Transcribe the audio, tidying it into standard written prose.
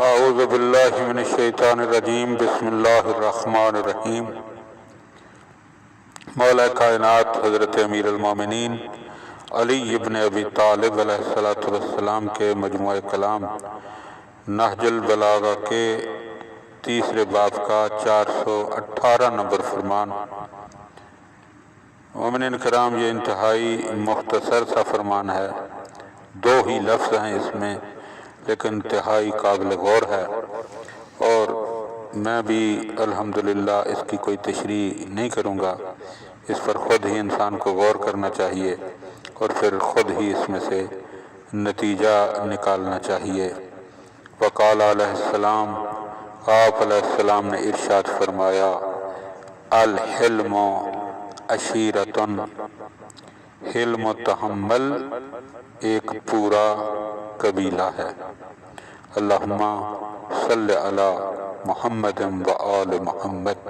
اعوذ باللہ من الشیطان الرجیم بسم اللہ الرحمن الرحیم۔ مولا کائنات حضرت امیر المومنین علی ابن ابی طالب علیہ السلام کے مجموعہ کلام نہج البلاغہ کے تیسرے باب کا 418 نمبر فرمان۔ مومنین کرام، یہ انتہائی مختصر سا فرمان ہے، 2 ہی لفظ ہیں اس میں، لیکن انتہائی قابل غور ہے، اور میں بھی الحمدللہ اس کی کوئی تشریح نہیں کروں گا۔ اس پر خود ہی انسان کو غور کرنا چاہیے اور پھر خود ہی اس میں سے نتیجہ نکالنا چاہیے۔ وقال علیہ السلام، آپ علیہ السلام نے ارشاد فرمایا، الحلم عشیرۃ، حلم و تحمل ایک پورا قبیلہ ہے۔ اللہم صلی علی محمد و آل محمد۔